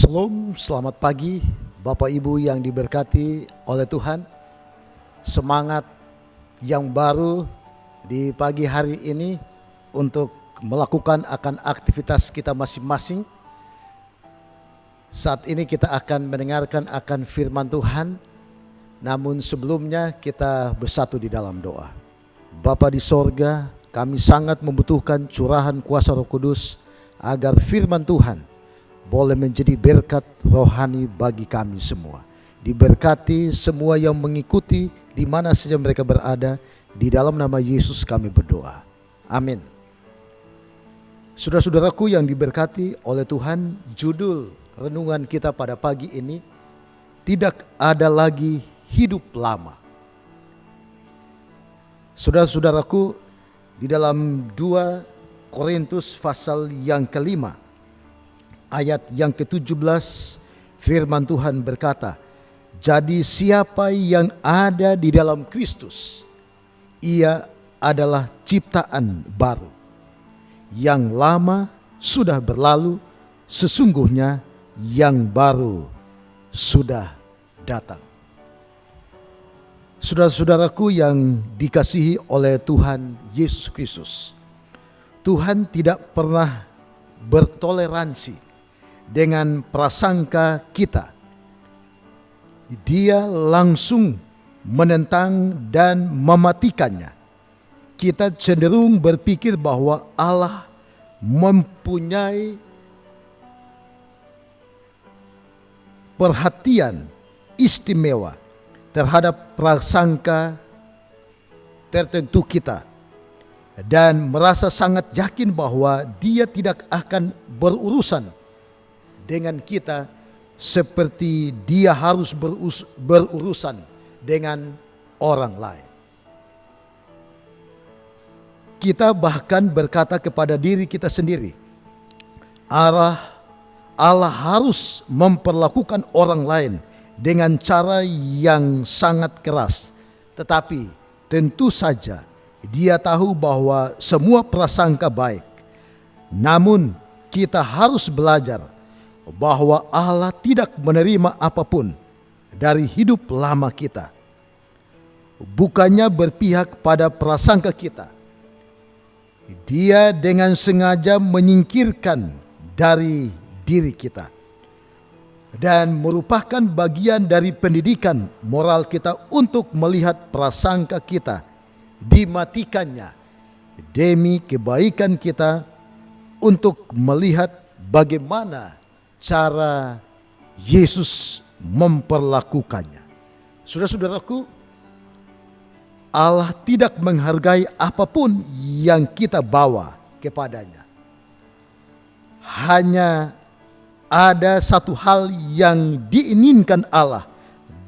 Shalom, selamat pagi Bapak Ibu yang diberkati oleh Tuhan. Semangat yang baru di pagi hari ini untuk melakukan akan aktivitas kita masing-masing. Saat ini kita akan mendengarkan akan firman Tuhan. Namun sebelumnya kita bersatu di dalam doa. Bapa di sorga, kami sangat membutuhkan curahan kuasa Roh Kudus agar firman Tuhan boleh menjadi berkat rohani bagi kami semua. Diberkati semua yang mengikuti di mana saja mereka berada. Di dalam nama Yesus kami berdoa. Amin. Saudara-saudaraku yang diberkati oleh Tuhan, judul renungan kita pada pagi ini, tidak ada lagi hidup lama. Saudara-saudaraku, di dalam 2 Korintus pasal yang kelima, ayat yang ke-17, firman Tuhan berkata, jadi siapa yang ada di dalam Kristus, ia adalah ciptaan baru. Yang lama sudah berlalu, sesungguhnya yang baru sudah datang. Saudara-saudaraku yang dikasihi oleh Tuhan Yesus Kristus, Tuhan tidak pernah bertoleransi dengan prasangka kita. Dia langsung menentang dan mematikannya. Kita cenderung berpikir bahwa Allah mempunyai perhatian istimewa terhadap prasangka tertentu kita, dan merasa sangat yakin bahwa Dia tidak akan berurusan dengan kita seperti Dia harus berurusan dengan orang lain. Kita bahkan berkata kepada diri kita sendiri, Allah harus memperlakukan orang lain dengan cara yang sangat keras. Tetapi tentu saja Dia tahu bahwa semua prasangka baik. Namun kita harus belajar bahwa Allah tidak menerima apapun dari hidup lama kita. Bukannya berpihak pada prasangka kita, Dia dengan sengaja menyingkirkan dari diri kita dan merupakan bagian dari pendidikan moral kita untuk melihat prasangka kita dimatikannya demi kebaikan kita, untuk melihat bagaimana cara Yesus memperlakukannya. Saudara-saudaraku, Allah tidak menghargai apapun yang kita bawa kepadanya. Hanya ada satu hal yang diinginkan Allah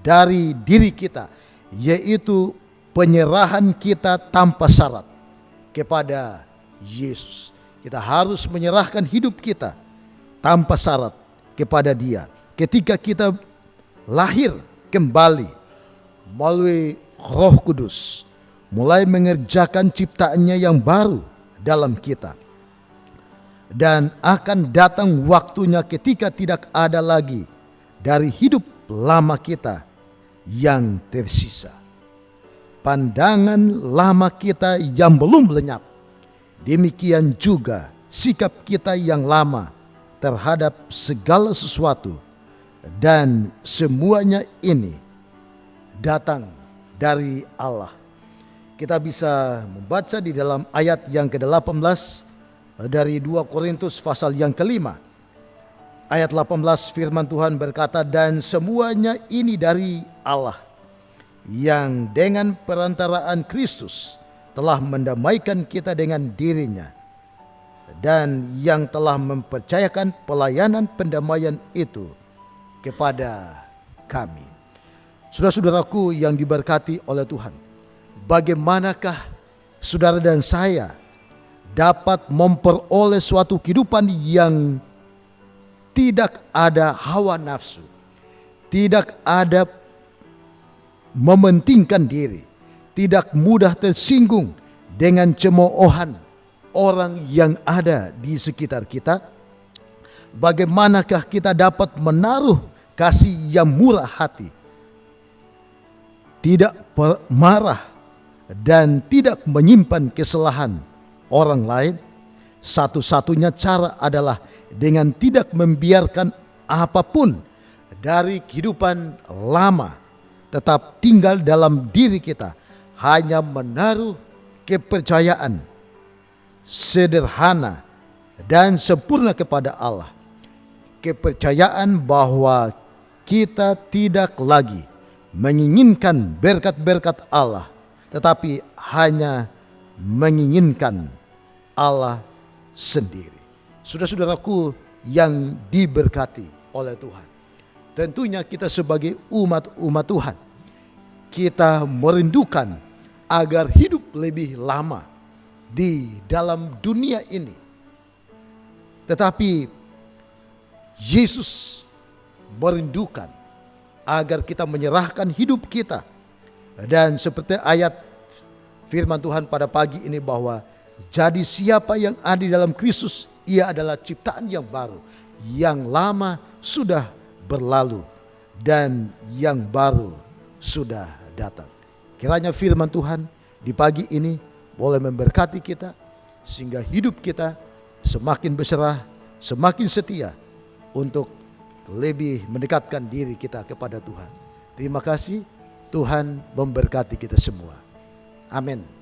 dari diri kita, yaitu penyerahan kita tanpa syarat kepada Yesus. Kita harus menyerahkan hidup kita tanpa syarat kepada Dia. Ketika kita lahir kembali melalui Roh Kudus, mulai mengerjakan ciptaannya yang baru dalam kita. Dan akan datang waktunya ketika tidak ada lagi dari hidup lama kita yang tersisa. Pandangan lama kita yang belum lenyap. Demikian juga sikap kita yang lama terhadap segala sesuatu, dan semuanya ini datang dari Allah. Kita bisa membaca di dalam ayat yang ke-18 dari 2 Korintus pasal yang kelima. Ayat 18 firman Tuhan berkata, dan semuanya ini dari Allah, yang dengan perantaraan Kristus telah mendamaikan kita dengan dirinya, dan yang telah mempercayakan pelayanan pendamaian itu kepada kami. Saudara-saudaraku yang diberkati oleh Tuhan, bagaimanakah saudara dan saya dapat memperoleh suatu kehidupan yang tidak ada hawa nafsu, tidak ada mementingkan diri, tidak mudah tersinggung dengan cemoohan orang yang ada di sekitar kita, bagaimanakah kita dapat menaruh kasih yang murah hati, tidak marah, dan tidak menyimpan kesalahan orang lain? Satu-satunya cara adalah dengan tidak membiarkan apapun dari kehidupan lama tetap tinggal dalam diri kita, hanya menaruh kepercayaan sederhana dan sempurna kepada Allah. Kepercayaan bahwa kita tidak lagi menginginkan berkat-berkat Allah, tetapi hanya menginginkan Allah sendiri. Saudara-saudaraku yang diberkati oleh Tuhan, tentunya kita sebagai umat Tuhan, kita merindukan agar hidup lebih lama di dalam dunia ini. Tetapi Yesus merindukan agar kita menyerahkan hidup kita. Dan seperti ayat firman Tuhan pada pagi ini bahwa jadi siapa yang ada di dalam Kristus, ia adalah ciptaan yang baru. Yang lama sudah berlalu dan yang baru sudah datang. Kiranya firman Tuhan di pagi ini boleh memberkati kita, sehingga hidup kita semakin berserah, semakin setia untuk lebih mendekatkan diri kita kepada Tuhan. Terima kasih, Tuhan memberkati kita semua. Amin.